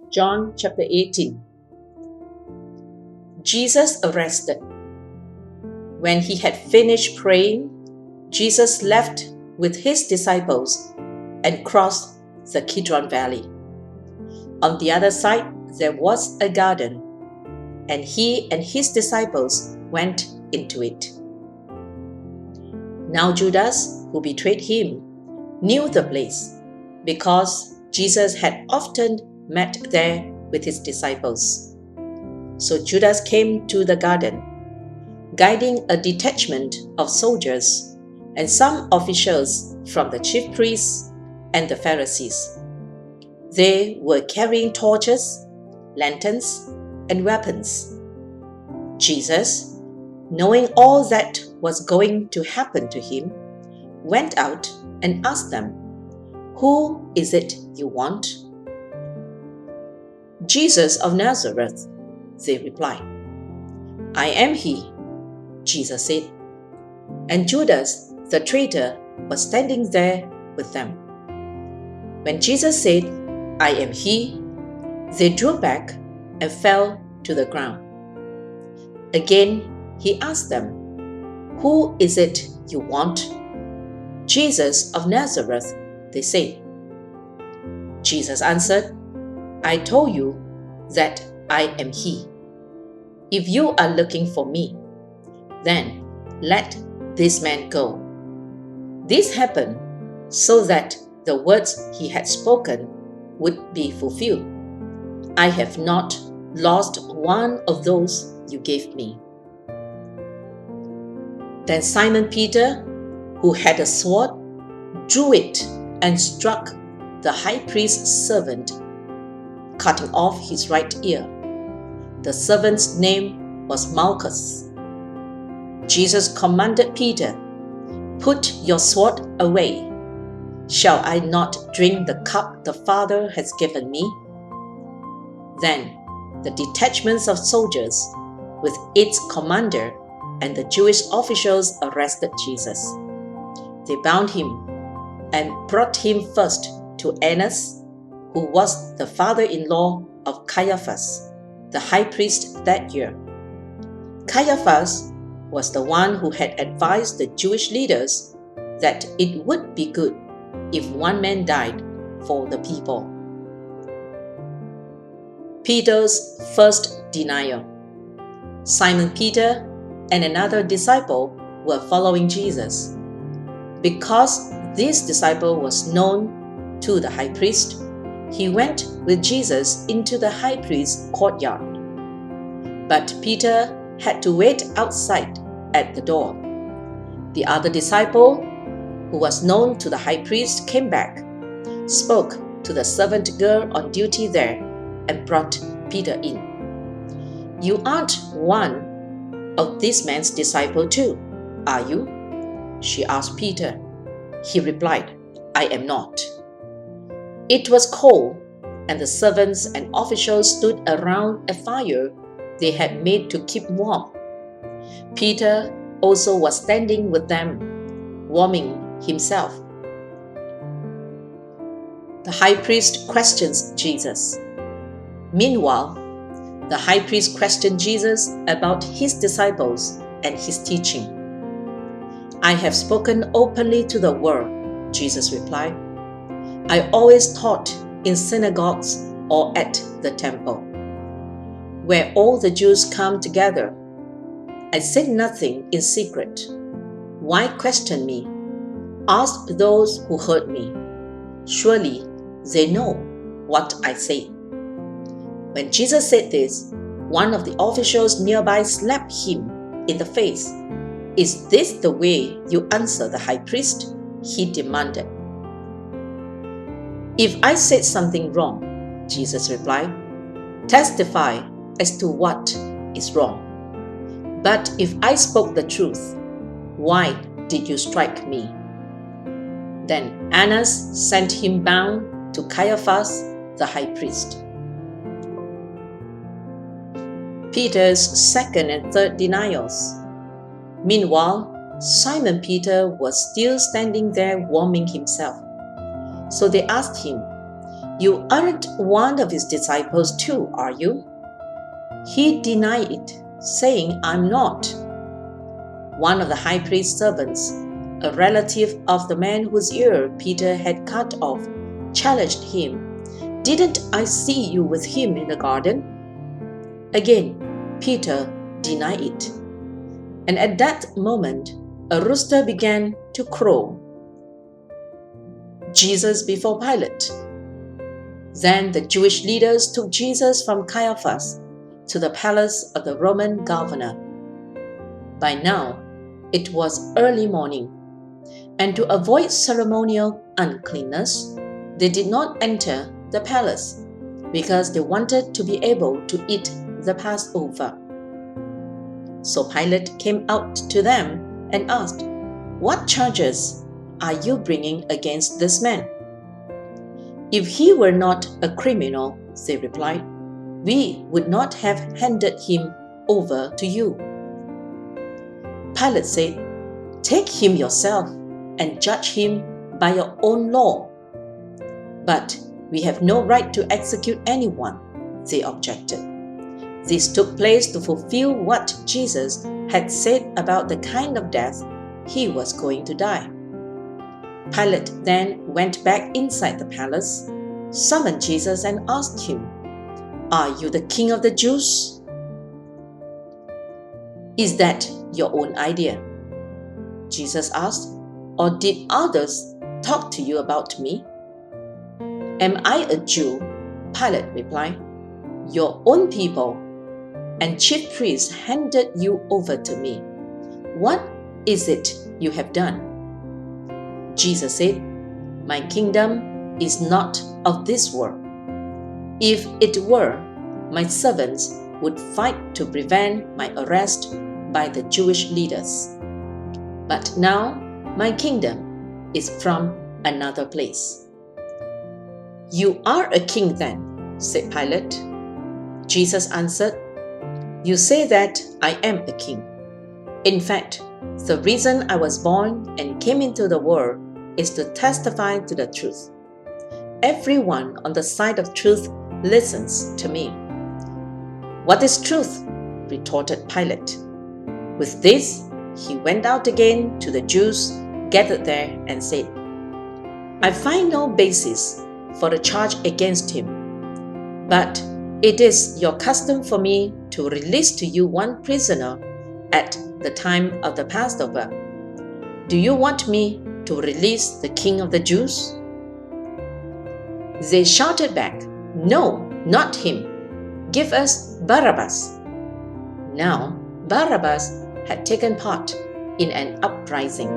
John chapter 18. Jesus arrested. When he had finished praying, Jesus left with his disciples and crossed the Kidron Valley. On the other side there was a garden, and he and his disciples went into it. Now Judas, who betrayed him, knew the place, because Jesus had often met there with his disciples. So Judas came to the garden, guiding a detachment of soldiers and some officials from the chief priests and the Pharisees. They were carrying torches, lanterns, and weapons. Jesus, knowing all that was going to happen to him, went out and asked them, "Who is it you want?" "Jesus of Nazareth," they replied. "I am he," Jesus said. And Judas, the traitor, was standing there with them. When Jesus said, "I am he," they drew back and fell to the ground. Again, he asked them, "Who is it you want?" "Jesus of Nazareth," they said. Jesus answered, "I told you that I am he. If you are looking for me, then let this man go." This happened so that the words he had spoken would be fulfilled. "I have not lost one of those you gave me." Then Simon Peter, who had a sword, drew it and struck the high priest's servant, cutting off his right ear. The servant's name was Malchus. Jesus commanded Peter, "Put your sword away. Shall I not drink the cup the Father has given me?" Then the detachments of soldiers, with its commander and the Jewish officials, arrested Jesus. They bound him and brought him first to Annas, who was the father-in-law of Caiaphas, the high priest that year. Caiaphas was the one who had advised the Jewish leaders that it would be good if one man died for the people. Peter's first denial. Simon Peter and another disciple were following Jesus. Because this disciple was known to the high priest, he went with Jesus into the high priest's courtyard. But Peter had to wait outside at the door. The other disciple, who was known to the high priest, came back, spoke to the servant girl on duty there, and brought Peter in. "You aren't one of this man's disciples too, are you?" she asked Peter. He replied, "I am not." It was cold, and the servants and officials stood around a fire they had made to keep warm. Peter also was standing with them, warming himself. The high priest questions Jesus. Meanwhile, the high priest questioned Jesus about his disciples and his teaching. "I have spoken openly to the world," Jesus replied. "I always taught in synagogues or at the temple, where all the Jews come together. I said nothing in secret. Why question me? Ask those who heard me. Surely they know what I say." When Jesus said this, one of the officials nearby slapped him in the face. "Is this the way you answer the high priest?" he demanded. "If I said something wrong," Jesus replied, "testify as to what is wrong. But if I spoke the truth, why did you strike me?" Then Annas sent him bound to Caiaphas, the high priest. Peter's second and third denials. Meanwhile, Simon Peter was still standing there warming himself. So they asked him, "You aren't one of his disciples too, are you?" He denied it, saying, "I'm not." One of the high priest's servants, a relative of the man whose ear Peter had cut off, challenged him, "Didn't I see you with him in the garden?" Again, Peter denied it. And at that moment, a rooster began to crow. Jesus before Pilate. Then the Jewish leaders took Jesus from Caiaphas to the palace of the Roman governor. By now, it was early morning, and to avoid ceremonial uncleanness, they did not enter the palace because they wanted to be able to eat the Passover. So Pilate came out to them and asked, "What charges are you bringing against this man?" "If he were not a criminal," they replied, "we would not have handed him over to you." Pilate said, "Take him yourself and judge him by your own law." "But we have no right to execute anyone," they objected. This took place to fulfill what Jesus had said about the kind of death he was going to die. Pilate then went back inside the palace, summoned Jesus, and asked him, "Are you the king of the Jews?" "Is that your own idea?" Jesus asked, "Or did others talk to you about me?" "Am I a Jew?" Pilate replied. "Your own people and chief priests handed you over to me. What is it you have done?" Jesus said, "My kingdom is not of this world. If it were, my servants would fight to prevent my arrest by the Jewish leaders. But now my kingdom is from another place." "You are a king then," said Pilate. Jesus answered, "You say that I am a king. In fact, the reason I was born and came into the world is to testify to the truth. Everyone on the side of truth listens to me." "What is truth?" retorted Pilate. With this, he went out again to the Jews gathered there and said, "I find no basis for the charge against him. But it is your custom for me to release to you one prisoner at the time of the Passover. Do you want me to release the king of the Jews?" They shouted back, "No, not him. Give us Barabbas." Now, Barabbas had taken part in an uprising.